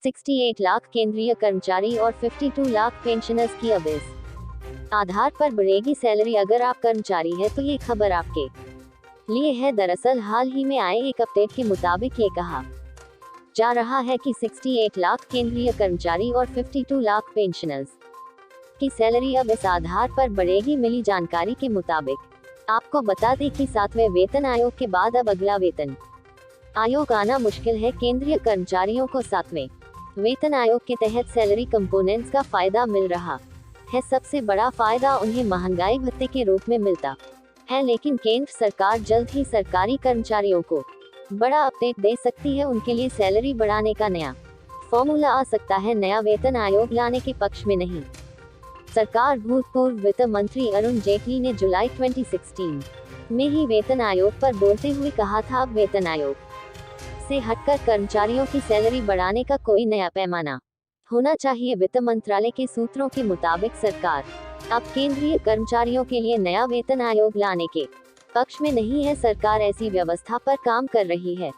68 लाख केंद्रीय कर्मचारी और 52 लाख पेंशनर्स की अबेस आधार पर बढ़ेगी सैलरी। अगर आप कर्मचारी हैं तो ये खबर आपके लिए है। दरअसल हाल ही में आए एक अपडेट के मुताबिक ये कहा जा रहा है कि 68 लाख केंद्रीय कर्मचारी और 52 लाख पेंशनर्स की सैलरी अब इस आधार पर बढ़ेगी। मिली जानकारी के मुताबिक आपको बता दें कि 7वें वेतन आयोग के बाद अब अगला वेतन आयोग आना मुश्किल है। केंद्रीय कर्मचारियों को 7वें वेतन आयोग के तहत सैलरी कंपोनेंट्स का फायदा मिल रहा है। सबसे बड़ा फायदा उन्हें महंगाई भत्ते के रूप में मिलता है, लेकिन केंद्र सरकार जल्द ही सरकारी कर्मचारियों को बड़ा अपडेट दे सकती है। उनके लिए सैलरी बढ़ाने का नया फॉर्मूला आ सकता है। नया वेतन आयोग लाने के पक्ष में नहीं सरकार। भूतपूर्व वित्त मंत्री अरुण जेटली ने जुलाई 2016 में ही वेतन आयोग पर बोलते हुए कहा था, अब वेतन आयोग से हटकर कर्मचारियों की सैलरी बढ़ाने का कोई नया पैमाना होना चाहिए। वित्त मंत्रालय के सूत्रों के मुताबिक सरकार अब केंद्रीय कर्मचारियों के लिए नया वेतन आयोग लाने के पक्ष में नहीं है। सरकार ऐसी व्यवस्था पर काम कर रही है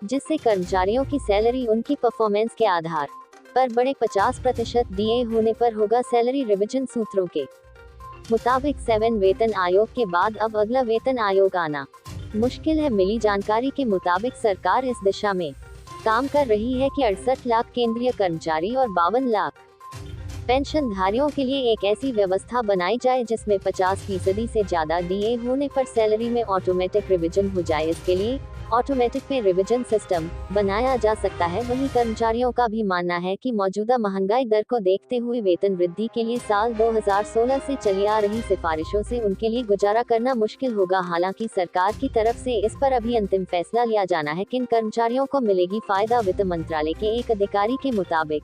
जिससे कर्मचारियों की सैलरी उनकी परफॉर्मेंस के आधार पर बढ़े। 50% डीए होने पर होगा सैलरी रिविजन। सूत्रों के मुताबिक 7 वेतन आयोग के बाद अब अगला वेतन आयोग आना मुश्किल है। मिली जानकारी के मुताबिक सरकार इस दिशा में काम कर रही है कि 68 लाख केंद्रीय कर्मचारी और 52 लाख पेंशनधारियों के लिए एक ऐसी व्यवस्था बनाई जाए जिसमें 50% से ज्यादा डीए होने पर सैलरी में ऑटोमेटिक रिवीजन हो जाए। इसके लिए ऑटोमेटिक पे रिवीजन सिस्टम बनाया जा सकता है। वहीं कर्मचारियों का भी मानना है कि मौजूदा महंगाई दर को देखते हुए वेतन वृद्धि के लिए साल 2016 से चली आ रही सिफारिशों से उनके लिए गुजारा करना मुश्किल होगा। हालांकि सरकार की तरफ से इस पर अभी अंतिम फैसला लिया जाना है। किन कर्मचारियों को मिलेगी फायदा? वित्त मंत्रालय के एक अधिकारी के मुताबिक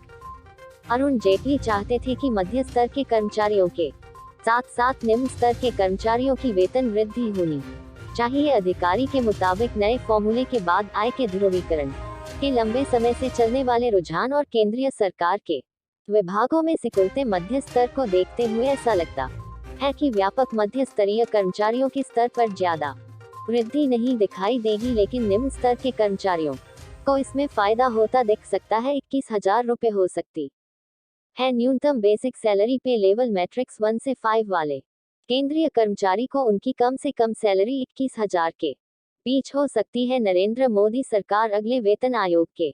अरुण जेटली चाहते थे कि मध्य स्तर के कर्मचारियों के साथ साथ निम्न स्तर के कर्मचारियों की वेतन वृद्धि होनी चाहिए। अधिकारी के मुताबिक नए फॉर्मूले के बाद आय के ध्रुवीकरण के लंबे समय से चलने वाले रुझान और केंद्रीय सरकार के विभागों में सिकुड़ते मध्य स्तर को देखते हुए ऐसा लगता है कि व्यापक मध्य स्तरीय कर्मचारियों के स्तर पर ज्यादा वृद्धि नहीं दिखाई देगी, लेकिन निम्न स्तर के कर्मचारियों को इसमें फायदा होता दिख सकता है। 21,000 रुपए हो सकती है न्यूनतम बेसिक सैलरी पे लेवल मैट्रिक्स 1 से 5 वाले केंद्रीय कर्मचारी को उनकी कम से कम सैलरी 21,000 के बीच हो सकती है। नरेंद्र मोदी सरकार अगले वेतन आयोग के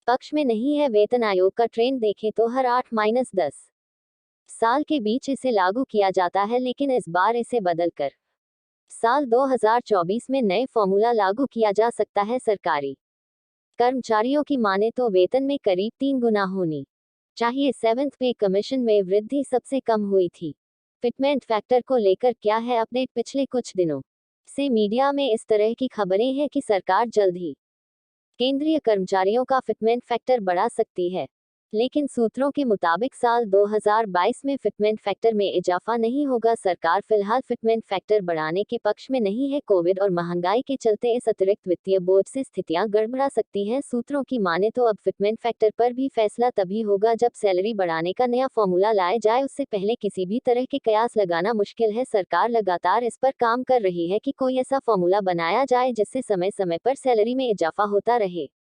पक्ष में नहीं है। वेतन आयोग का ट्रेंड देखें तो हर 8-10 साल के बीच इसे लागू किया जाता है, लेकिन इस बार इसे बदलकर साल 2024 में नए फॉर्मूला लागू किया जा सकता है। सरकारी कर्मचारियों की माने तो वेतन में करीब 3 गुना होनी चाहिए। 7th पे कमीशन में वृद्धि सबसे कम हुई थी। फिटमेंट फैक्टर को लेकर क्या है अपडेट? पिछले कुछ दिनों से मीडिया में इस तरह की खबरें हैं कि सरकार जल्द ही केंद्रीय कर्मचारियों का फिटमेंट फैक्टर बढ़ा सकती है, लेकिन सूत्रों के मुताबिक साल 2022 में फिटमेंट फैक्टर में इजाफा नहीं होगा। सरकार फिलहाल फिटमेंट फैक्टर बढ़ाने के पक्ष में नहीं है। कोविड और महंगाई के चलते इस अतिरिक्त वित्तीय बोझ से स्थितियां गड़बड़ा सकती हैं। सूत्रों की माने तो अब फिटमेंट फैक्टर पर भी फैसला तभी होगा जब सैलरी बढ़ाने का नया फॉर्मूला लाया जाए। उससे पहले किसी भी तरह के कयास लगाना मुश्किल है। सरकार लगातार इस पर काम कर रही है कि कोई ऐसा फॉर्मूला बनाया जाए जिससे समय समय पर सैलरी में इजाफा होता रहे।